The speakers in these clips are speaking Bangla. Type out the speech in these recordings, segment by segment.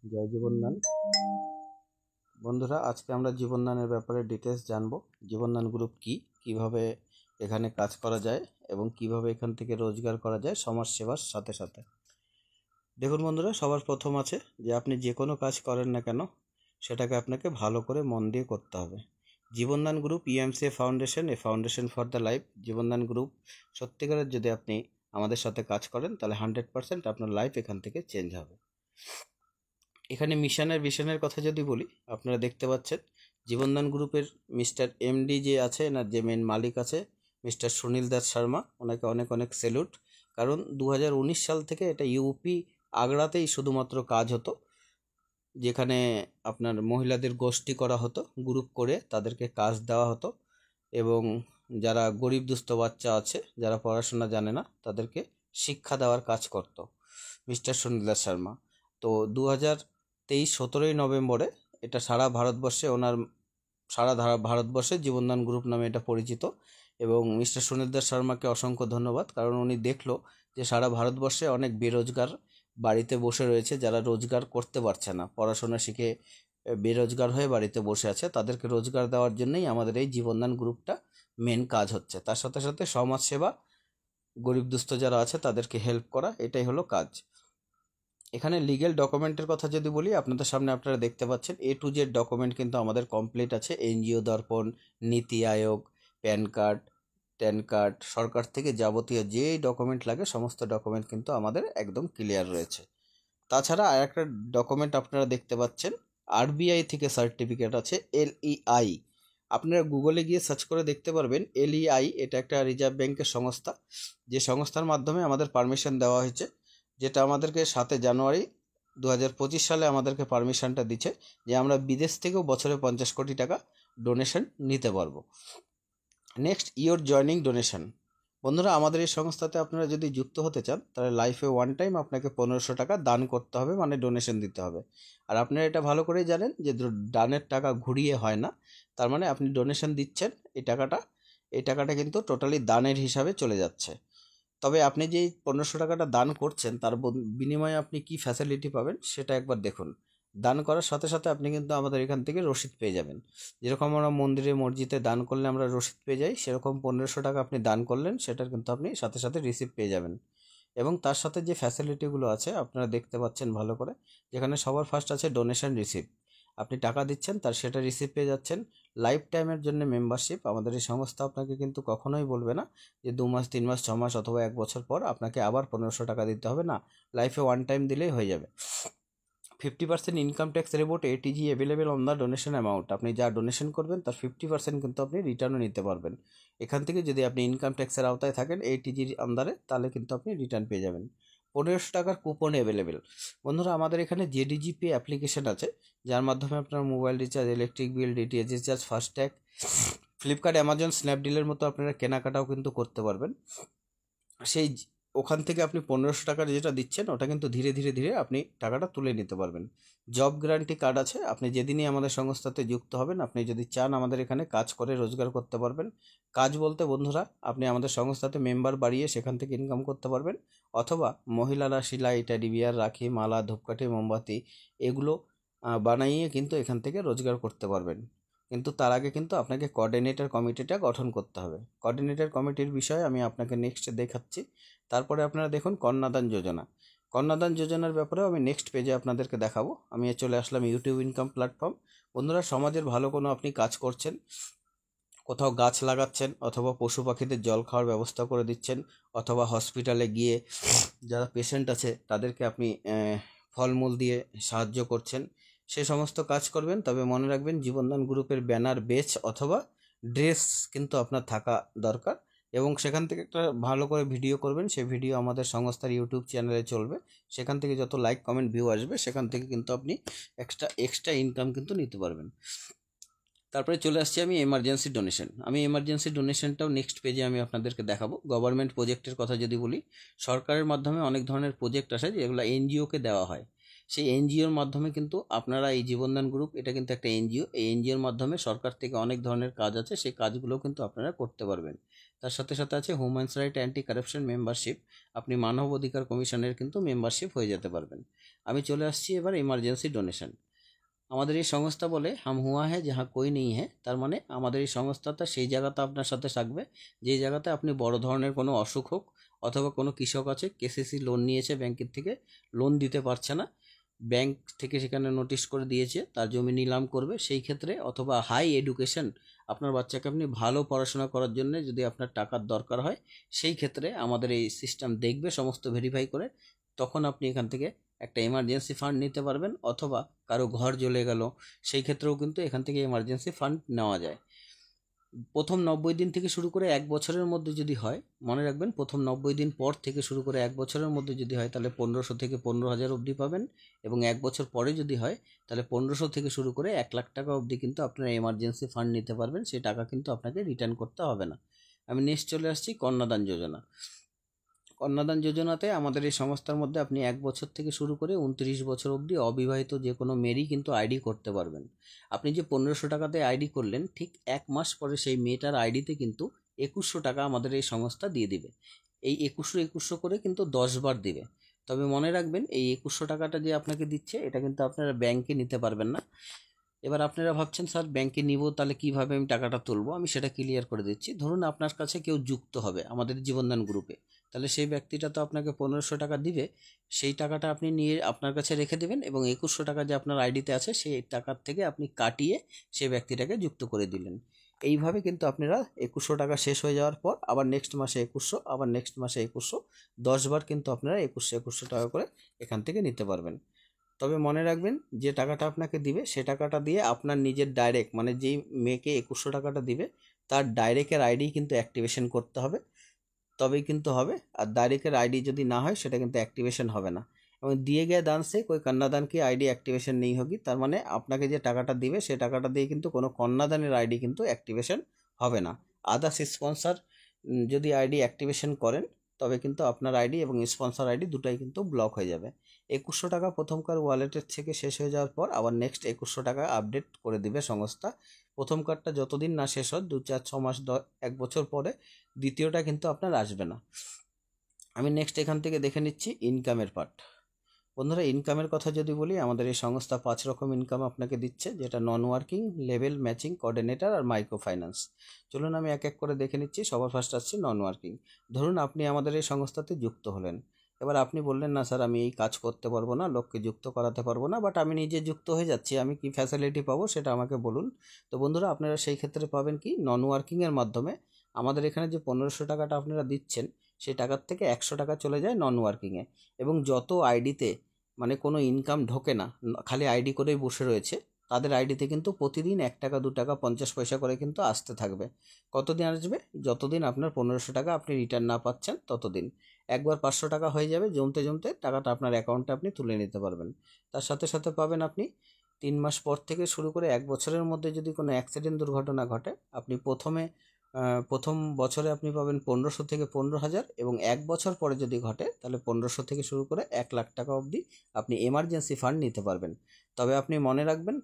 জয় জীবনদান। বন্ধুরা, আজকে আমরা জীবনদানের ব্যাপারে ডিটেলস জানবো। জীবনদান গ্রুপ কি, কিভাবে এখানে কাজ করা যায় এবং কিভাবে এখান থেকে রোজগার করা যায় সমাজ সেবার সাথে সাথে। দেখুন বন্ধুরা, সবার প্রথম আছে যে আপনি যে কোনো কাজ করেন না কেন সেটাকে আপনাকে ভালো করে মন দিয়ে করতে হবে। Jibandan group EMC foundation, a foundation for the life. Jibandan group সত্যিকারের যদি আপনি আমাদের সাথে কাজ করেন তাহলে 100% আপনার লাইফ এখান থেকে চেঞ্জ হবে। এখানে মিশনের ভিশনের কথা যদি বলি, আপনারা দেখতে পাচ্ছেন জীবনদান গ্রুপের মিস্টার এমডি যে আছে, না যে মেন মালিক আছে, মিস্টার সুনীল দাস শর্মা, ওনাকে অনেক অনেক স্যালুট। কারণ 2019 সাল থেকে এটা ইউপি আগ্রাতেই শুধুমাত্র কাজ হতো, যেখানে আপনার মহিলাদের গোষ্ঠী করা হতো, গ্রুপ করে তাদেরকে কাজ দেওয়া হতো এবং যারা গরিব দুস্থ বাচ্চা আছে, যারা পড়াশোনা জানে না, তাদেরকে শিক্ষা দেওয়ার কাজ করত মিস্টার সুনীল দাস শর্মা। তো 2023 17ই নভেম্বরে এটা সারা ভারতবর্ষে জীবনদান গ্রুপ নামে এটা পরিচিত। এবং মিস্টার সুনীল দাস শর্মাকে অসংখ্য ধন্যবাদ, কারণ উনি দেখলো যে সারা ভারতবর্ষে অনেক বেরোজগার বাড়িতে বসে রয়েছে, যারা রোজগার করতে পারছে না, পড়াশোনা শিখে বেরোজগার হয়ে বাড়িতে বসে আছে, তাদেরকে রোজগার দেওয়ার জন্যই আমাদের এই জীবনদান গ্রুপটা মেন কাজ হচ্ছে। তার সাথে সাথে সমাজ সেবা, গরিব দুস্থ যারা আছে তাদেরকে হেল্প করা, এটাই হলো কাজ। এখানে লিগ্যাল ডকুমেন্টের কথা যদি বলি, আপনাদের সামনে আপনারা দেখতে পাচ্ছেন A to Z ডকুমেন্ট কিন্তু আমাদের কমপ্লিট আছে। এনজিও দর্পণ, নীতি আয়োগ, প্যান কার্ড, সরকার থেকে যাবতীয় যে ডকুমেন্ট লাগে সমস্ত ডকুমেন্ট কিন্তু আমাদের একদম ক্লিয়ার রয়েছে। তাছাড়া আর একটা ডকুমেন্ট আপনারা দেখতে পাচ্ছেন, আরবিআই থেকে সার্টিফিকেট আছে, LEI। আপনারা গুগলে গিয়ে সার্চ করে দেখতে পারবেন LEI, এটা একটা রিজার্ভ ব্যাংকের সংস্থা, যে সংস্থার মাধ্যমে আমাদের পারমিশন দেওয়া হয়েছে, যেটা আমাদেরকে 7 জানুয়ারি 2025 সালে আমাদেরকে পারমিশনটা দিচ্ছে যে আমরা বিদেশ থেকেও বছরে 50 কোটি টাকা ডোনেশন নিতে পারবো। Next, your joining donation. বন্ধুরা, আমাদের এই সংস্থাতে আপনারা যদি যুক্ত হতে চান তাহলে লাইফে ওয়ান টাইম আপনাকে 1500 টাকা দান করতে হবে, মানে ডোনেশন দিতে হবে। আর আপনারা এটা ভালো করেই জানেন যে দানের টাকা ঘুরিয়ে হয় না। তার মানে আপনি ডোনেশন দিচ্ছেন, এই টাকাটা কিন্তু টোটালি দানের হিসাবে চলে যাচ্ছে। তবে আপনি যে 1500 টাকাটা দান করছেন তার বিনিময়ে আপনি কি ফ্যাসিলিটি পাবেন সেটা একবার দেখুন। দান করার সাথে সাথে আপনি কিন্তু আমাদের এখান থেকে রসিদ পেয়ে যাবেন। যেরকম আমরা মন্দিরে মসজিদে দান করলে আমরা রসিদ পেয়ে যাই, সেরকম 1500 টাকা আপনি দান করলেন সেটার কিন্তু আপনি সাথে সাথে রিসিপ্ট পেয়ে যাবেন। এবং তার সাথে যে ফ্যাসিলিটিগুলো আছে আপনারা দেখতে পাচ্ছেন ভালো করে, যেখানে সবার ফার্স্ট আছে ডোনেশন রিসিপ্ট। আপনি টাকা দিচ্ছেন, তার সেটা রিসিপ্ট পেয়ে যাচ্ছেন। লাইফ টাইমের জন্য মেম্বারশিপ, আমাদের এই সংস্থা আপনাকে কিন্তু কখনোই বলবে না যে 2 মাস 3 মাস 6 মাস অথবা 1 বছর পর আপনাকে আবার 1500 টাকা দিতে হবে, না, লাইফে ওয়ান টাইম দিলেই হয়ে যাবে। 50% income tax rebate ATG available on the donation amount. আপনি যা ডোনেশন করবেন তার 50% কিন্তু আপনি রিটার্নও নিতে পারবেন এখান থেকে। যদি আপনি ইনকাম ট্যাক্সের আওতায় থাকেন ATGর আন্ডারে, তাহলে কিন্তু আপনি রিটার্ন পেয়ে যাবেন। 1500 টাকার কুপন অ্যাভেলেবেল। বন্ধুরা, আমাদের এখানে JDG পে অ্যাপ্লিকেশন আছে, যার মাধ্যমে আপনার mobile recharge, electric bill, DTH recharge, FASTag, Flipkart, Amazon, স্ন্যাপডিলের মতো আপনারা কেনাকাটাও কিন্তু করতে পারবেন। সেই ওখান থেকে আপনি 1500 টাকার যেটা দিচ্ছেন ওটা কিন্তু ধীরে ধীরে ধীরে আপনি টাকাটা তুলে নিতে পারবেন। জব গ্যারান্টি কার্ড আছে, আপনি যেদিনই আমাদের সংস্থাতে যুক্ত হবেন, আপনি যদি চান আমাদের এখানে কাজ করে রোজগার করতে পারবেন। কাজ বলতে বন্ধুরা, আপনি আমাদের সংস্থাতে মেম্বার বাড়িয়ে সেখান থেকে ইনকাম করতে পারবেন, অথবা মহিলারা সেলাই, টেডি বিয়ার, রাখি, মালা, ধূপকাঠি, মোমবাতি এগুলো বানাইয়ে কিন্তু এখান থেকে রোজগার করতে পারবেন। কিন্তু তার আগে কিন্তু আপনাকে কোঅর্ডিনেটর কমিটিটা গঠন করতে হবে। কোঅর্ডিনেটর কমিটির বিষয়ে আমি আপনাকে নেক্সট দেখাচ্ছি। তারপরে আপনারা দেখুন কন্যাদান যোজনা। কন্যাদান যোজনার ব্যাপারেও আমি নেক্সট পেজে আপনাদেরকে দেখাবো। আমি চলে আসলাম ইউটিউব ইনকাম প্ল্যাটফর্ম। বন্ধুরা, সমাজের ভালো কোনো আপনি কাজ করছেন, কোথাও গাছ লাগাচ্ছেন, অথবা পশু পাখিদের জল খাওয়ার ব্যবস্থা করে দিচ্ছেন, অথবা হসপিটালে গিয়ে যারা পেশেন্ট আছে তাদেরকে আপনি ফলমূল দিয়ে সাহায্য করছেন, সে সমস্ত কাজ করবেন, তবে মনে রাখবেন জীবনদান গ্রুপের ব্যানার, বেচ অথবা ড্রেস কিন্তু আপনার থাকা দরকার। এবং সেখান থেকে একটা ভালো করে ভিডিও করবেন, সেই ভিডিও আমাদের সংস্থার ইউটিউব চ্যানেলে চলবে। সেখান থেকে যত লাইক কমেন্ট ভিউ আসবে সেখান থেকে কিন্তু আপনি এক্সট্রা ইনকাম কিন্তু নিতে পারবেন। তারপরে চলে আসছি আমি এমার্জেন্সি ডোনেশন। আমি এমার্জেন্সি ডোনেশনটাও নেক্সট পেজে আমি আপনাদেরকে দেখাবো। গভর্নমেন্ট প্রজেক্টের কথা যদি বলি, সরকারের মাধ্যমে অনেক ধরনের প্রজেক্ট আসে যেগুলো এনজিওকে দেওয়া হয়। সেই এনজিওর মাধ্যমে কিন্তু আপনারা এই জীবনদান গ্রুপ, এটা কিন্তু একটা এনজিও, এই এনজিওর মাধ্যমে সরকার থেকে অনেক ধরনের কাজ আছে, সেই কাজগুলো কিন্তু আপনারা করতে পারবেন। তার সাথে সাথে আছে human right anti corruption membership, আপনি মানব অধিকার কমিশনের কিন্তু মেম্বারশিপ হয়ে যেতে পারবেন। আমি চলে আসছি এবার ইমার্জেন্সি ডোনেশন। আমাদের এই সংস্থা বলে হাম হুয়া হ্যাঁ যাহা কই নেই হ্যাঁ, তার মানে আমাদের এই সংস্থাটা সেই জায়গাতে আপনার সাথে থাকবে যেই জায়গাতে আপনি বড় ধরনের কোনো অসুখ হোক, অথবা কোনো কৃষক আছে কেসিসি লোন নিয়েছে ব্যাংকের থেকে, লোন দিতে পারছে না, ব্যাংক থেকে সেখানে নোটিশ করে দিয়েছে তার জমি নিলাম করবে, সেই ক্ষেত্রে, অথবা হাই এডুকেশন, আপনার বাচ্চাকে আপনি ভালো পড়াশোনা করার জন্য যদি আপনার টাকার দরকার হয়, সেই ক্ষেত্রে আমাদের এই সিস্টেম দেখবে সমস্ত ভেরিফাই করে, তখন আপনি এখান থেকে একটা এমার্জেন্সি ফান্ড নিতে পারবেন। অথবা কারো ঘর জ্বলে গেল, সেই ক্ষেত্রেও কিন্তু এখান থেকে এমার্জেন্সি ফান্ড নেওয়া যায়। প্রথম 90 দিন থেকে শুরু করে 1 বছরের মধ্যে যদি হয়, মনে রাখবেন প্রথম 90 দিন পর থেকে শুরু করে 1 বছরের মধ্যে যদি হয় তাহলে 1500 থেকে 15,000 অবধি পাবেন, এবং 1 বছর পরে যদি হয় তাহলে 1500 থেকে শুরু করে 1 লাখ টাকা অবধি কিন্তু আপনারা এমার্জেন্সি ফান্ড নিতে পারবেন, সেই টাকা কিন্তু আপনাকে রিটার্ন করতে হবে না। আমি নেক্সট চলে আসছি কন্যাদান যোজনা। কন্যাদান যোজনাতে আমাদের এই সংস্থার মধ্যে আপনি 1 বছর থেকে শুরু করে 29 বছর অবধি অবিবাহিত যে কোনো মেয়েরই কিন্তু আইডি করতে পারবেন। আপনি যে 1500 টাকাতে আইডি করলেন, ঠিক 1 মাস পরে সেই মেয়েটার আইডিতে কিন্তু 2100 টাকা আমাদের এই সংস্থা দিয়ে দিবে। এই 2100 করে কিন্তু 10 বার দিবে। তবে মনে রাখবেন এই 2100 টাকাটা যে আপনাকে দিচ্ছে এটা কিন্তু আপনারা ব্যাংকে নিতে পারবেন না। এবার আপনারা ভাবছেন স্যার ব্যাংকে নিব তাহলে কিভাবে আমি টাকাটা তুলবো, আমি সেটা ক্লিয়ার করে দিচ্ছি। ধরুন আপনার কাছে কেউ যুক্ত হবে আমাদের জীবনদান গ্রুপে, তাহলে সেই ব্যক্তিটা তো আপনাকে 1500 টাকা দিবে, সেই টাকাটা আপনি নিয়ে আপনার কাছে রেখে দেবেন, এবং 2100 টাকা যে আপনার আইডিতে আছে সেই টাকার থেকে আপনি কাটিয়ে সেই ব্যক্তিটাকে যুক্ত করে দিলেন। এইভাবে কিন্তু আপনারা 2100 টাকা শেষ হয়ে যাওয়ার পর আবার নেক্সট মাসে 2100, আবার নেক্সট মাসে 2100, 10 বার কিন্তু আপনারা 2100 টাকা করে এখান থেকে নিতে পারবেন। তবে মনে রাখবেন যে টাকাটা আপনাকে দিবে সে টাকাটা দিয়ে আপনার নিজের ডাইরেক্ট, মানে যেই মেয়েকে 2100 টাকাটা দিবে তার ডাইরেক্টের আইডি কিন্তু অ্যাক্টিভেশন করতে হবে, তবেই কিন্তু হবে। আর ডাইরেক্টের আইডি যদি না হয় সেটা কিন্তু অ্যাক্টিভেশন হবে না। এবং দিয়ে গিয়ে দান সে কোই কন্যাদান কি আইডি অ্যাক্টিভেশন নেই হোগি, তার মানে আপনাকে যে টাকাটা দিবে সে টাকাটা দিয়ে কিন্তু কোনো কন্যাদানের আইডি কিন্তু অ্যাক্টিভেশন হবে না। আদার্স স্পন্সর যদি আইডি অ্যাক্টিভেশন করেন তবে কিন্তু আপনার আইডি এবং স্পন্সর আইডি দুটাই কিন্তু ব্লক হয়ে যাবে। 2100 টাকা প্রথমকার ওয়ালেটের থেকে শেষ হয়ে যাওয়ার পর আবার নেক্সট 2100 টাকা আপডেট করে দিবে সংস্থা। প্রথম কার্ডটা যতদিন না শেষ হয় 2, 4, 6 মাস, 1 বছর পরে দ্বিতীয়টা কিন্তু আপনার আসবে না। আমি নেক্সট এখান থেকে দেখে নিচ্ছি ইনকামের পার্ট। বন্ধুরা ইনকামের কথা যদি বলি, আমাদের এই সংস্থা 5 রকম ইনকাম আপনাকে দিচ্ছে, যেটা non working, level, matching, coordinator আর মাইক্রো ফাইন্যান্স। চলুন আমি এক এক করে দেখে নিচ্ছি। সবার ফার্স্ট আসছে নন ওয়ার্কিং। ধরুন আপনি আমাদের এই সংস্থাতে যুক্ত হলেন, এবার আপনি বললেন না স্যার আমি এই কাজ করতে পারবো না, লোককে যুক্ত করাতে পারবো না, বাট আমি নিজে যুক্ত হয়ে যাচ্ছি, আমি কি ফ্যাসিলিটি পাবো সেটা আমাকে বলুন। তো বন্ধুরা আপনারা সেই ক্ষেত্রে পাবেন কি, নন ওয়ার্কিংয়ের মাধ্যমে আমাদের এখানে যে 1500 টাকাটা আপনারা দিচ্ছেন সেই টাকার থেকে 100 টাকা চলে যায় নন ওয়ার্কিংয়ে, এবং যত আইডিতে মানে কোনো ইনকাম ঢোকে না, খালি আইডি করেই বসে রয়েছে, তাদের আইডিতে কিন্তু প্রতিদিন 1 টাকা 2 টাকা 50 পয়সা করে কিন্তু আসতে থাকবে। কতদিন আসবে? যতদিন আপনার 1500 টাকা আপনি রিটার্ন না পাচ্ছেন ততদিন। একবার 500 টাকা হয়ে যাবে, জমতে জমতে টাকাটা আপনার অ্যাকাউন্টে আপনি তুলে নিতে পারবেন। তার সাথে সাথে পাবেন আপনি 3 মাস পর থেকে শুরু করে 1 বছরের মধ্যে যদি কোনো অ্যাক্সিডেন্ট দুর্ঘটনা ঘটে, আপনি প্রথম বছরে আপনি পাবেন 1500 থেকে 15,000, এবং 1 বছর পরে যদি ঘটে তাহলে 1500 থেকে শুরু করে 1 লাখ টাকা অবধি আপনি এমার্জেন্সি ফান্ড নিতে পারবেন। তবে আপনি মনে রাখবেন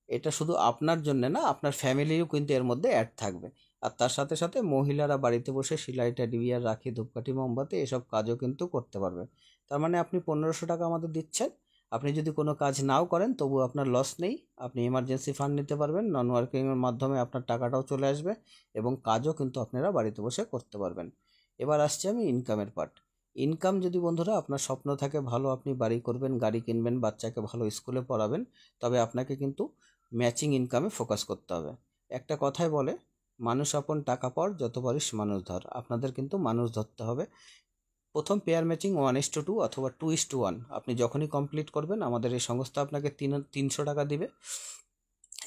এটা শুধু আপনার জন্য না, আপনার ফ্যামিলিও কিন্তু এর মধ্যে অ্যাড থাকবে। আর তার সাথে সাথে মহিলারা বাড়িতে বসে সেলাই, টেডি বিয়ার, রাখি, ধূপকাঠি, মোমবাতি এসব কাজও কিন্তু করতে পারবে। তার মানে আপনি 1500 টাকা আমাদের দিচ্ছেন, আপনি যদি কোনো কাজ নাও করেন তবু আপনার লস নেই, আপনি এমার্জেন্সি ফান্ড নিতে পারবেন, নন ওয়ার্কিংয়ের মাধ্যমে আপনার টাকাটাও চলে আসবে, এবং কাজও কিন্তু আপনারা বাড়িতে বসে করতে পারবেন। এবার আসছে আমি ইনকামের পার্ট। ইনকাম যদি বন্ধুরা আপনার স্বপ্ন থাকে ভালো, আপনি বাড়ি করবেন, গাড়ি কিনবেন, বাচ্চাকে ভালো স্কুলে পড়াবেন, তবে আপনাকে কিন্তু ম্যাচিং ইনকামে ফোকাস করতে হবে। একটা কথাই বলে, মানুষ আপন টাকা পর, যত পারিস মানুষ ধর। আপনাদের কিন্তু মানুষ ধরতে হবে। প্রথম পেয়ার ম্যাচিং 1:2 অথবা 2:1 আপনি যখনই কমপ্লিট করবেন আমাদের এই সংস্থা আপনাকে 300 টাকা দিবে,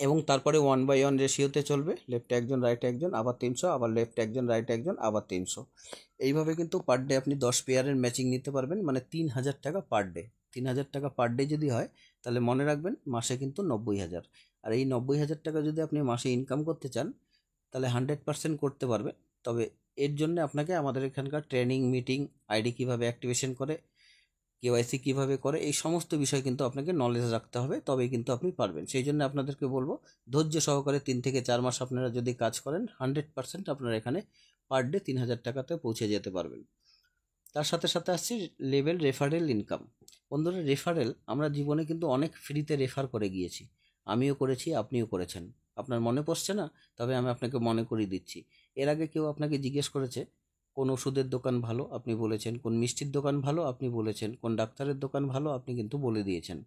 এবং তারপরে 1:1 রেশিওতে চলবে, লেফটে একজন রাইটে একজন, আবার 300, আবার লেফটে একজন রাইটে একজন, আবার 300। এইভাবে কিন্তু পার ডে আপনি 10 পেয়ারের ম্যাচিং নিতে পারবেন, মানে 3000 টাকা পার ডে। 3000 টাকা পার ডে যদি হয় তাহলে মনে রাখবেন মাসে কিন্তু 90,000। আর এই 90,000 টাকা যদি আপনি মাসে ইনকাম করতে চান তাহলে 100% করতে পারবেন। তবে এর জন্য আপনাকে আমাদের এখানকার ট্রেনিং, মিটিং, আইডি কীভাবে অ্যাক্টিভেশন করে, কেওয়াইসি কীভাবে করে, এই সমস্ত বিষয় কিন্তু আপনাকে নলেজ রাখতে হবে, তবেই কিন্তু আপনি পারবেন। সেই জন্য আপনাদেরকে বলবো ধৈর্য সহকারে 3 থেকে 4 মাস আপনারা যদি কাজ করেন 100% আপনারা এখানে পার ডে 3000 টাকাতে পৌঁছে যেতে পারবেন। তার সাথে সাথে আসছি লেভেল রেফারেল ইনকাম। বন্ধুরা, রেফারেল আমরা জীবনে কিন্তু অনেক ফ্রিতে রেফার করে গিয়েছি, আমিও করেছি, আপনিও করেছেন। আপনার মনে পড়ছে না? তবে আমি আপনাকে মনে করিয়ে দিচ্ছি। এর আগে কেউ আপনাকে জিজ্ঞেস করেছে কোন ওষুধের দোকান ভালো, আপনি বলেছেন। কোন মিষ্টির দোকান ভালো, আপনি বলেছেন। কোন ডাক্তারের দোকান ভালো, আপনি কিন্তু বলে দিয়েছেন।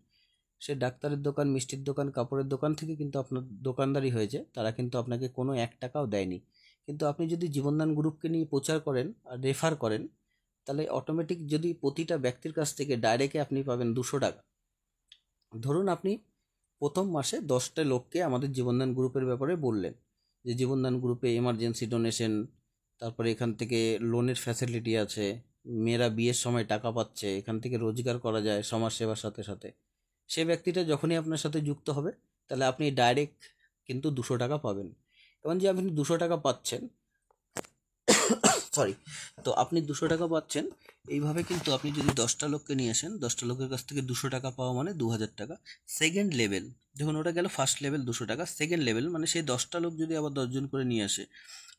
সে ডাক্তারের দোকান, মিষ্টির দোকান, কাপড়ের দোকান থেকে কিন্তু আপনার দোকানদারি হয়েছে, তারা কিন্তু আপনাকে কোনো 1 টাকাও দেয়নি। কিন্তু আপনি যদি জীবনদান গ্রুপকে নিয়ে প্রচার করেন আর রেফার করেন, তাহলে অটোমেটিক যদি প্রতিটা ব্যক্তির কাছ থেকে ডাইরেক্টে আপনি পাবেন 200 টাকা। ধরুন আপনি প্রথম মাসে 10টা লোককে আমাদের জীবনদান গ্রুপের ব্যাপারে বললেন যে জীবনদান গ্রুপে এমার্জেন্সি ডোনেশন, তারপরে এখান থেকে লোনের ফ্যাসিলিটি আছে, মেয়েরা বিয়ের সময় টাকা পাচ্ছে, এখান থেকে রোজগার করা যায় সমাজ সেবার সাথে সাথে। সে ব্যক্তিটা যখনই আপনার সাথে যুক্ত হবে, তাহলে আপনি ডাইরেক্ট কিন্তু 200 টাকা পাবেন। এবং যে আপনি 200 টাকা পাচ্ছেন, সরি, তো আপনি 200 টাকা পাচ্ছেন। এইভাবে কিন্তু আপনি যদি 10টা লোককে নিয়ে আসেন, 10টা লোকের কাছ থেকে 200 টাকা পাওয়া মানে 2000 টাকা। সেকেন্ড লেভেল, দেখুন ওটা গেল ফার্স্ট লেভেল 200 টাকা। সেকেন্ড লেভেল মানে সেই 10টা লোক যদি আবার 10 জন করে নিয়ে আসে,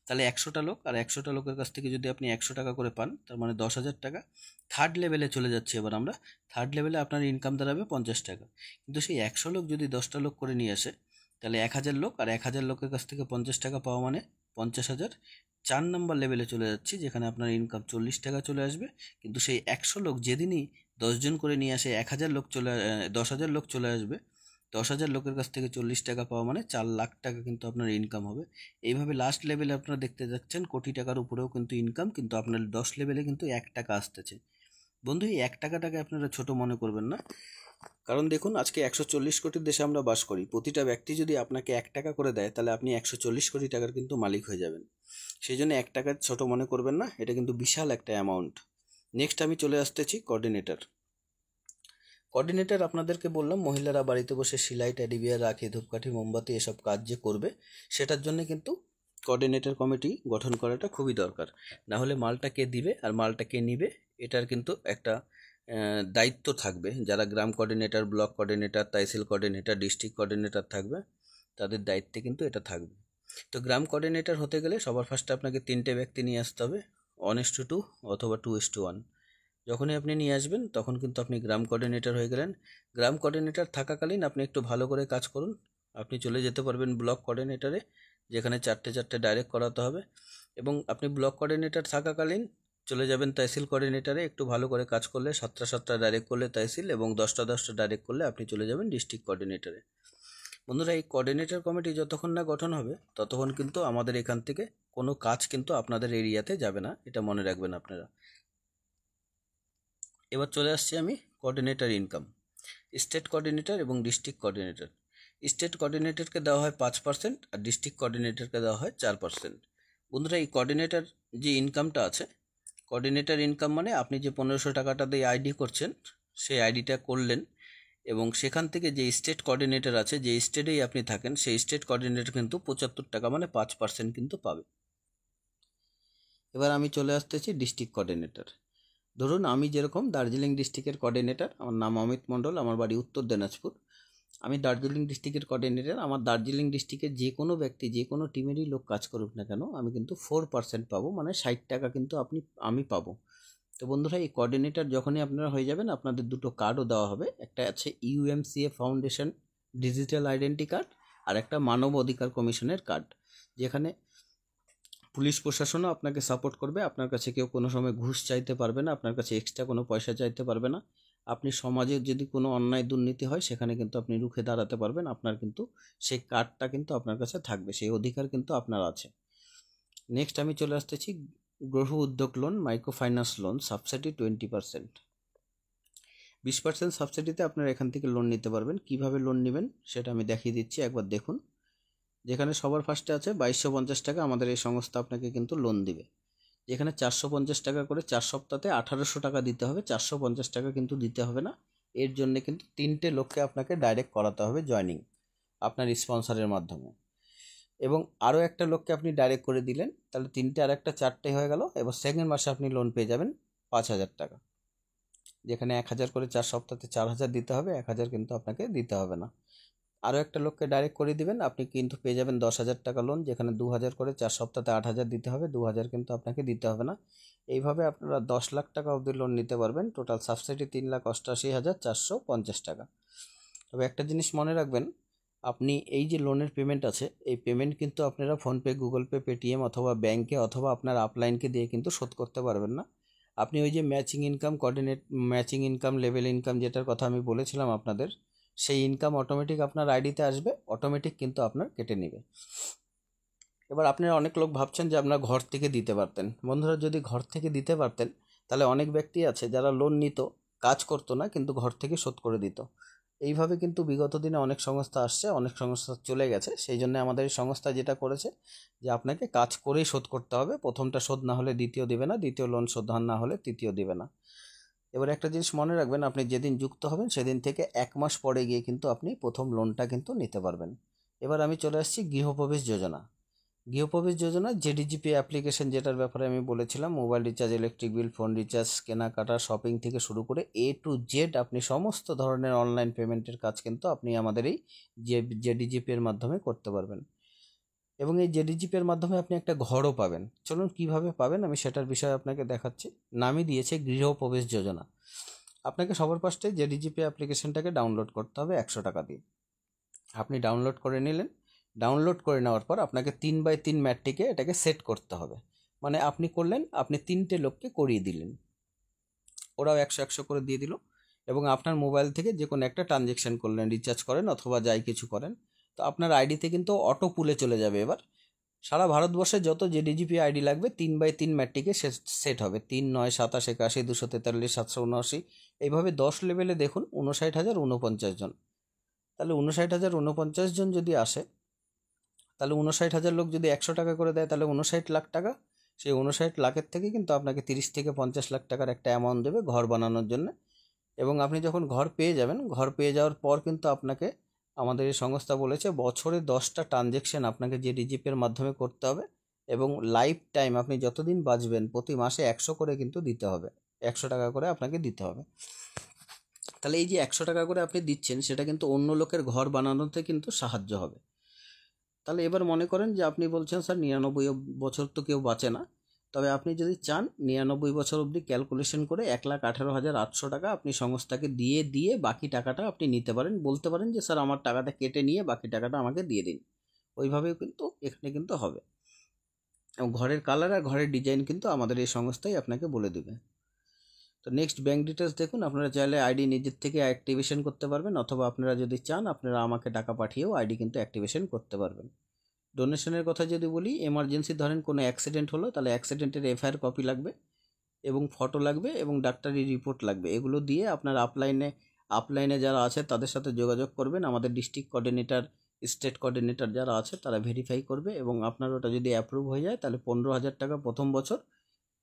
তাহলে 100টা লোক, আর 100টা লোকের কাছ থেকে যদি আপনি 100 টাকা করে পান, তার মানে 10,000 টাকা। থার্ড লেভেলে চলে যাচ্ছে এবার আমরা। থার্ড লেভেলে আপনার ইনকাম দাঁড়াবে 50 টাকা। কিন্তু সেই 100 লোক যদি 10টা লোক করে নিয়ে আসে, তাহলে 1000 লোক, আর 1000 লোকের কাছ থেকে 50 টাকা পাওয়া মানে 50,000। 4 নম্বর লেভেলে চলে যাচ্ছি, যেখানে আপনার ইনকাম 40 টাকা চলে আসবে। কিন্তু সেই 100 লোক যেদিনই 10 জন করে নিয়ে আসে, 1000 লোক 10,000 লোক চলে আসবে। 10,000 লোকের কাছ থেকে 40 টাকা পাওয়া মানে 4 লাখ টাকা কিন্তু আপনার ইনকাম হবে। এইভাবে লাস্ট লেভেলে আপনারা দেখতে যাচ্ছেন কোটি টাকার উপরেও কিন্তু ইনকাম, কিন্তু আপনার 10 লেভেলে কিন্তু 1 টাকা আসতেছে। বন্ধু, এই 1 টাকাটাকে আপনারা ছোট মনে করবেন না, কারণ দেখুন আজকে 140 কোটির দেশে আমরা বাস করি। প্রতিটা ব্যক্তি যদি আপনাকে 1 টাকা করে দেয়, তাহলে আপনি 140 কোটি টাকার কিন্তু মালিক হয়ে যাবেন। সেই জন্য 1 টাকা ছোট মনে করবেন না, এটা কিন্তু বিশাল একটা অ্যামাউন্ট। নেক্সট আমি চলে আসতেছি কোঅর্ডিনেটর। কোঅর্ডিনেটর আপনাদেরকে বললাম, মহিলারা বাড়িতে বসে সেলাই, টেডি বিয়ার, রাখি, ধূপকাঠি, মোমবাতি এসব কাজ যে করবে, সেটার জন্য কিন্তু কোঅর্ডিনেটর কমিটি গঠন করাটা খুবই দরকার। না হলে মালটা কে দিবে আর মালটা কে নিবে, এটার কিন্তু একটা দায়িত্ব থাকবে। যারা গ্রাম coordinator, block coordinator, tehsil coordinator, district coordinator থাকবে, তাদের দায়িত্বে কিন্তু এটা থাকবে। তো গ্রাম কোঅর্ডিনেটর হতে গেলে সবার ফার্স্টে আপনাকে 3টে ব্যক্তি নিয়ে আসতে হবে, 1:2 অথবা 2:1। যখনই আপনি নিয়ে আসবেন, তখন কিন্তু আপনি গ্রাম কোঅর্ডিনেটর হয়ে গেলেন। গ্রাম কোঅর্ডিনেটর থাকাকালীন আপনি একটু ভালো করে কাজ করুন, আপনি চলে যেতে পারবেন ব্লক কোঅর্ডিনেটরে, যেখানে 4টে ডাইরেক্ট করাতে হবে। এবং আপনি ব্লক কোঅর্ডিনেটর থাকাকালীন চলে যাবেন তহসিল কোঅর্ডিনেটরে, একটু ভালো করে কাজ করলে 7টা ডাইরেক্ট করলে তহসিল, এবং 10টা ডাইরেক্ট করলে আপনি চলে যাবেন ডিস্ট্রিক্ট কোঅর্ডিনেটরে। বন্ধুরা, এই কোঅর্ডিনেটর কমিটি যতক্ষণ না গঠন হবে, ততক্ষণ কিন্তু আমাদের এখান থেকে কোনো কাজ কিন্তু আপনাদের এরিয়াতে যাবে না, এটা মনে রাখবেন আপনারা। এবার চলে আসছি আমি কোঅর্ডিনেটর ইনকাম। স্টেট কোঅর্ডিনেটর এবং ডিস্ট্রিক্ট কোঅর্ডিনেটর। স্টেট কোঅর্ডিনেটরকে দেওয়া হয় 5%, আর ডিস্ট্রিক্ট কোঅর্ডিনেটরকে দেওয়া হয় 4%। বন্ধুরা, এই কোঅর্ডিনেটর যে ইনকামটা আছে, কোঅর্ডিনেটর ইনকাম মানে আপনি যে 1500 টাকাটা দিয়ে আইডি করছেন, সেই আইডিটা করলেন, এবং সেখান থেকে যে স্টেট কোঅর্ডিনেটর আছে, যে স্টেটেই আপনি থাকেন, সেই স্টেট কোঅর্ডিনেটর কিন্তু 75 টাকা মানে 5% কিন্তু পাবে। এবার আমি চলে আসতেছি ডিস্ট্রিক্ট কোঅর্ডিনেটর। ধরুন আমি যেরকম দার্জিলিং ডিস্ট্রিক্টের কোঅর্ডিনেটর, আমার নাম অমিত মণ্ডল, আমার বাড়ি উত্তর দিনাজপুর। আমি দার্জিলিং ডিস্ট্রিক্টের কোঅর্ডিনেটর। আমার দার্জিলিং ডিস্ট্রিক্টের যে কোনো ব্যক্তি, যে কোনো টিমেরই লোক কাজ করুক না কেন, আমি কিন্তু 4% পাবো, মানে 60 টাকা কিন্তু আমি পাবো। তো বন্ধুরা, এই কোঅর্ডিনেটর যখনই আপনারা হয়ে যাবেন, আপনাদের দুটো কার্ডও দেওয়া হবে। একটা আছে ইউএমসিএ ফাউন্ডেশন ডিজিটাল আইডেন্টি কার্ড, আর একটা মানব অধিকার কমিশনের কার্ড, যেখানে পুলিশ প্রশাসনও আপনাকে সাপোর্ট করবে। আপনার কাছে কেউ কোনো সময় ঘুষ চাইতে পারবে না, আপনার কাছে এক্সট্রা কোনো পয়সা চাইতে পারবে না। আপনি সমাজে যদি কোনো অন্যায় দুর্নীতি হয়, সেখানে কিন্তু আপনি রুখে দাঁড়াতে পারবেন। আপনার কিন্তু সেই কার্ডটা কিন্তু আপনার কাছে থাকবে, সেই অধিকার কিন্তু আপনার আছে। নেক্সট আমি চলে আসতেছি গৃহ উদ্যোগ loan, micro finance loan, subsidy 20%। 20% সাবসিডিতে আপনারা এখান থেকে লোন নিতে পারবেন। কিভাবে লোন নেবেন সেটা আমি দেখিয়ে দিচ্ছি, একবার দেখুন। যেখানে সবার ফার্স্টে আছে 2250 টাকা, আমাদের এই সংস্থা আপনাকে কিন্তু লোন দিবে। যেখানে 450 টাকা করে 4 সপ্তাহে 1800 টাকা দিতে হবে। 450 টাকা কিন্তু দিতে হবে না, এর জন্য কিন্তু 3টে লোককে আপনাকে ডাইরেক্ট করাতে হবে জয়নিং আপনার স্পন্সরের মাধ্যমে। এবং আরও একটা লোককে আপনি ডাইরেক্ট করে দিলেন, তাহলে 3টে আর একটা 4টে হয়ে গেল। এবার সেকেন্ড মাসে আপনি লোন পেয়ে যাবেন 5000 টাকা। যেখানে 1000 করে 4 সপ্তাহে 4000 দিতে হবে, 1000 কিন্তু আপনাকে দিতে হবে না। আরও একটা লোককে ডাইরেক্ট করে দিবেন, আপনি কিন্তু পেয়ে যাবেন 10,000 টাকা লোন, যেখানে 2,000 করে 4 সপ্তাহে 8,000 দিতে হবে, 2,000 কিন্তু আপনাকে দিতে হবে না। এইভাবে আপনারা 10 লাখ টাকা অবধি লোন নিতে পারবেন। টোটাল সাবসিডি 3,88,450 টাকা। তবে একটা জিনিস মনে রাখবেন, আপনি এই যে লোনের পেমেন্ট আছে, এই পেমেন্ট কিন্তু আপনারা ফোনপে, গুগল পে, পেটিএম অথবা ব্যাংকে অথবা আপনার আপলাইনকে দিয়ে কিন্তু শোধ করতে পারবেন না। আপনি ওই যে ম্যাচিং ইনকাম, লেভেল ইনকাম যেটার কথা আমি বলেছিলাম আপনাদের, সেই ইনকাম অটোমেটিক আপনার আইডিতে আসবে, অটোমেটিক কিন্তু আপনার কেটে নেবে। এবার আপনারা অনেক লোক ভাবছেন যে আপনার ঘর থেকে দিতে পারতেন। বন্ধুরা, যদি ঘর থেকে দিতে পারতেন তাহলে অনেক ব্যক্তি আছে যারা লোন নিত, কাজ করতো না, কিন্তু ঘর থেকে শোধ করে দিত। এইভাবে কিন্তু বিগত দিনে অনেক সংস্থা আসছে, অনেক সংস্থা চলে গেছে। সেই জন্য আমাদের এই সংস্থা যেটা করেছে যে আপনাকে কাজ করেই শোধ করতে হবে। প্রথমটা শোধ না হলে দ্বিতীয় দিবে না, দ্বিতীয় লোন শোধ না হলে তৃতীয় দিবে না। এবার একটা জিনিস মনে রাখবেন, আপনি যেদিন যুক্ত হবেন সেদিন থেকে 1 মাস পরে গিয়ে কিন্তু আপনি প্রথম লোনটা কিন্তু নিতে পারবেন। এবার আমি চলে আসছি গৃহপ্রবেশ যোজনা। গৃহপ্রবেশ যোজনা জেডিজিপি অ্যাপ্লিকেশন, যেটার ব্যাপারে আমি বলেছিলাম, মোবাইল রিচার্জ, ইলেকট্রিক বিল, ফোন রিচার্জ, কেনাকাটা, শপিং থেকে শুরু করে A to Z আপনি সমস্ত ধরনের অনলাইন পেমেন্টের কাজ কিন্তু আপনি আমাদের এই জেডিজিপি এর মাধ্যমে করতে পারবেন। এবং এই জেডিজিপি এর মাধ্যমে আপনি একটা ঘরও পাবেন। চলুন কিভাবে পাবেন আমি সেটার বিষয়ে আপনাকে দেখাচ্ছি। নামই দিয়েছে গৃহপ্রবেশ যোজনা। আপনাকে সবার ফার্স্টে জেডিজিপি অ্যাপ্লিকেশনটাকে ডাউনলোড করতে হবে 100 টাকা দিয়ে। আপনি ডাউনলোড করে নিলেন। ডাউনলোড করে নেওয়ার পর আপনাকে 3x3 ম্যাটটিকে এটাকে সেট করতে হবে। মানে আপনি করলেন, আপনি 3টে লোককে করিয়ে দিলেন, ওরাও 100 করে দিয়ে দিল। এবং আপনার মোবাইল থেকে যে কোনো একটা ট্রানজেকশন করলেন, রিচার্জ করেন অথবা যাই কিছু করেন, তো আপনার আইডিতে কিন্তু অটো পুলে চলে যাবে। এবার সারা ভারতবর্ষে যত জেডিজিপি আইডি লাগবে 3x3 ম্যাটটিকে সেট হবে। 3, 9, 27, 81, 243, 779, এইভাবে 10 লেভেলে দেখুন 59,049 জন। তাহলে 59,049 জন যদি আসে, তাহলে 59,000 লোক যদি 100 টাকা করে দেয়, তাহলে 59 লাখ টাকা। সেই 59 লাখের থেকে কিন্তু আপনাকে 30 থেকে 50 লাখ টাকার একটা অ্যামাউন্ট দেবে ঘর বানানোর জন্য। এবং আপনি যখন ঘর পেয়ে যাবেন, ঘর পেয়ে যাওয়ার পর কিন্তু আপনাকে আমাদের এই সংস্থা বলেছে বছরে 10টা ট্রানজেকশন আপনাকে জেডিজিপির মাধ্যমে করতে হবে। এবং লাইফ টাইম আপনি যতদিন বাঁচবেন প্রতি মাসে 100 করে কিন্তু দিতে হবে, 100 টাকা করে আপনাকে দিতে হবে। তাহলে এই যে 100 টাকা করে আপনি দিচ্ছেন, সেটা কিন্তু অন্য লোকের ঘর বানানোতে কিন্তু সাহায্য হবে। তাহলে এবার মনে করেন যে আপনি বলছেন স্যার 99 বছর তো কেউ বাঁচে না, তবে আপনি যদি চান 99 বছর অবধি ক্যালকুলেশন করে 1,18,800 টাকা আপনি সংস্থাকে দিয়ে বাকি টাকাটা আপনি নিতে পারেন। বলতে পারেন যে স্যার আমার টাকাটা কেটে নিয়ে বাকি টাকাটা আমাকে দিয়ে দিন। ওইভাবেও কিন্তু এখানে কিন্তু হবে। এবং ঘরের কালার আর ঘরের ডিজাইন কিন্তু আমাদের এই সংস্থাই আপনাকে বলে দেবে। তো নেক্সট ব্যাঙ্ক ডিটেলস দেখুন। আপনারা চাইলে আইডি নিজের থেকে অ্যাক্টিভেশন করতে পারবেন, অথবা আপনারা যদি চান আপনারা আমাকে টাকা পাঠিয়েও আইডি কিন্তু অ্যাক্টিভেশন করতে পারবেন। ডোনেশনের কথা যদি বলি, এমার্জেন্সি ধরেন কোনো অ্যাক্সিডেন্ট হলো, তাহলে অ্যাক্সিডেন্টের এফআইআর কপি লাগবে এবং ফটো লাগবে এবং ডাক্তারি রিপোর্ট লাগবে। এগুলো দিয়ে আপনার আপলাইনে যারা আছে তাদের সাথে যোগাযোগ করবেন। আমাদের ডিস্ট্রিক্ট কোঅর্ডিনেটর, স্টেট কোঅর্ডিনেটর যারা আছে তারা ভেরিফাই করবে এবং আপনার ওটা যদি অ্যাপ্রুভ হয়ে যায় তাহলে 15,000 টাকা প্রথম বছর,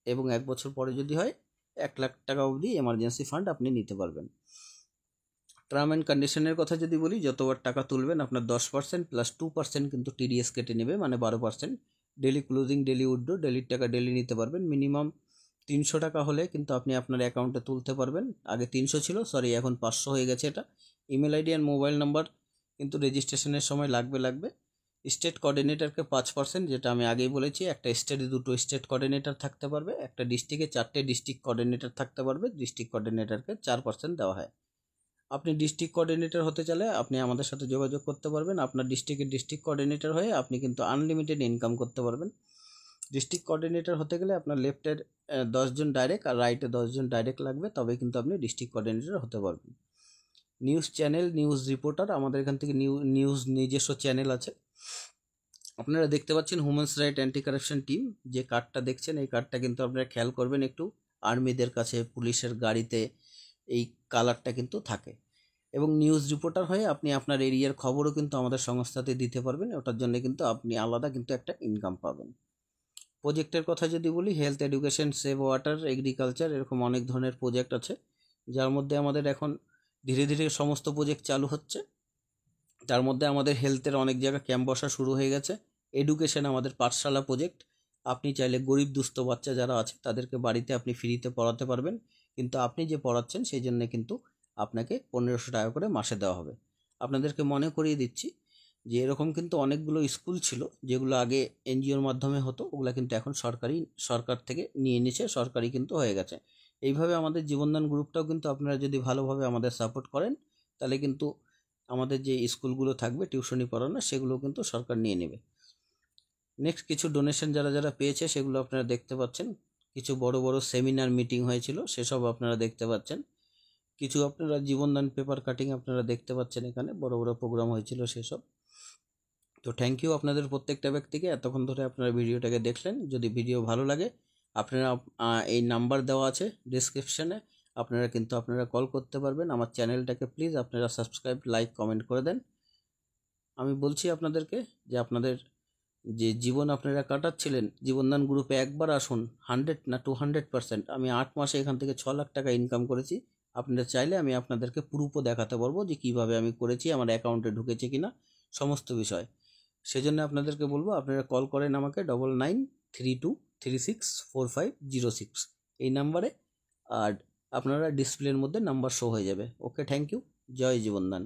এবং 1 বছর পরে যদি হয় 1 লাখ টাকা অবধি এমার্জেন্সি ফান্ড আপনি নিতে পারবেন। টার্ম অ্যান্ড কন্ডিশনের কথা যদি বলি, যতবার টাকা তুলবেন আপনার 10% প্লাস 2% কিন্তু টিডিএস কেটে নেবে, মানে 12%। ডেলি ক্লোজিং, ডেলি উইথড্র, ডেলির টাকা ডেলি নিতে পারবেন। মিনিমাম 300 টাকা হলে কিন্তু আপনি আপনার অ্যাকাউন্টে তুলতে পারবেন। আগে 300 ছিল, সরি এখন 500 হয়ে গেছে এটা। ইমেল আইডি আর মোবাইল নাম্বার কিন্তু রেজিস্ট্রেশনের সময় লাগবে। স্টেট কোঅর্ডিনেটরকে 5%, যেটা আমি আগেই বলেছি, একটা স্টেটে 2টো স্টেট কোঅর্ডিনেটর থাকতে পারবে, একটা ডিস্ট্রিক্টে 4টে ডিস্ট্রিক্ট কোঅর্ডিনেটর থাকতে পারবে। ডিস্ট্রিক্ট কোঅর্ডিনেটরকে 4% দেওয়া হয়। আপনি ডিস্ট্রিক্ট কোঅর্ডিনেটর হতে চাইলে আপনি আমাদের সাথে যোগাযোগ করতে পারবেন। আপনার ডিস্ট্রিক্টের ডিস্ট্রিক্ট কোঅর্ডিনেটর হয়ে আপনি কিন্তু আনলিমিটেড ইনকাম করতে পারবেন। ডিস্ট্রিক্ট কোঅর্ডিনেটর হতে গেলে আপনার লেফটের 10 জন ডাইরেক্ট আর রাইটে 10 জন ডাইরেক্ট লাগবে, তবে কিন্তু আপনি ডিস্ট্রিক্ট কোঅর্ডিনেটর হতে পারবেন। নিউজ চ্যানেল, নিউজ রিপোর্টার, আমাদের এখান থেকে নিউজ নিজস্ব চ্যানেল আছে। আপনারা দেখতে পাচ্ছেন human right anti corruption team, যে কার্ডটা দেখছেন এই কার্ডটা কিন্তু আপনারা খেয়াল করবেন একটু, আর্মিদের কাছে, পুলিশের গাড়িতে এই কালারটা কিন্তু থাকে। এবং নিউজ রিপোর্টার হয়ে আপনি আপনার এরিয়ার খবরও কিন্তু আমাদের সংস্থাতে দিতে পারবেন। ওটার জন্য কিন্তু আপনি আলাদা কিন্তু একটা ইনকাম পাবেন। প্রজেক্টের কথা যদি বলি, health, education, save water, agriculture, এরকম অনেক ধরনের প্রজেক্ট আছে, যার মধ্যে আমাদের এখন ধীরে ধীরে সমস্ত প্রজেক্ট চালু হচ্ছে। তার মধ্যে আমাদের হেলথের অনেক জায়গায় ক্যাম্প বসা শুরু হয়ে গেছে। এডুকেশন আমাদের পাঠশালা প্রজেক্ট, আপনি চাইলে গরিব দুস্থ বাচ্চা যারা আছে তাদেরকে বাড়িতে আপনি ফ্রিতে পড়াতে পারবেন, কিন্তু আপনি যে পড়াচ্ছেন সেই জন্য কিন্তু আপনাকে 1500 টাকা করে মাসে দেওয়া হবে। আপনাদেরকে মনে করিয়ে দিচ্ছি যে এরকম কিন্তু অনেকগুলো স্কুল ছিল যেগুলো আগে এনজিওর মাধ্যমে হতো, ওগুলো কিন্তু এখন সরকার থেকে নিয়ে নিচ্ছে, সরকারি কিন্তু হয়ে গেছে। এইভাবে আমাদের জীবনদান গ্রুপটাও কিন্তু আপনারা যদি ভালোভাবে আমাদের সাপোর্ট করেন তাহলে কিন্তু আমাদের যে স্কুলগুলো থাকবে টিউশনি পড়ানো সেগুলো কিন্তু সরকার নিয়ে নেবে। নেক্সট কিছু ডোনেশন যারা যারা পেয়েছে সেগুলো আপনারা দেখতে পাচ্ছেন। কিছু বড় বড় সেমিনার মিটিং হয়েছিল সেসব আপনারা দেখতে পাচ্ছেন। কিছু আপনারা জীবনদান পেপার কাটিং আপনারা দেখতে পাচ্ছেন, এখানে বড় বড় প্রোগ্রাম হয়েছিল সেসব। তো থ্যাংক ইউ আপনাদের প্রত্যেকটা ব্যক্তিকে, এতক্ষণ ধরে আপনারা ভিডিওটাকে দেখলেন। যদি ভিডিও ভালো লাগে আপনারা এই নাম্বার দেওয়া আছে ডিসক্রিপশানে, আপনারা কল করতে পারবেন। আমার চ্যানেলটাকে প্লিজ আপনারা সাবস্ক্রাইব, লাইক, কমেন্ট করে দেন। আমি বলছি আপনাদেরকে যে আপনাদের যে জীবন আপনারা কাটাচ্ছিলেন, জীবনদান গ্রুপে একবার আসুন, 100 না 200%। আমি 8 মাসে এখান থেকে 6 লাখ টাকা ইনকাম করেছি। আপনারা চাইলে আমি আপনাদেরকে প্রুফও দেখাতে পারবো যে কীভাবে আমি করেছি, আমার অ্যাকাউন্টে ঢুকেছে কিনা সমস্ত বিষয়। সেজন্য আপনাদেরকে বলবো আপনারা কল করেন আমাকে 9932364506 এই নাম্বারে, আর আপনারা ডিসপ্লের মধ্যে নাম্বার শো হয়ে যাবে। ওকে, থ্যাংক ইউ। জয় জীবনদান।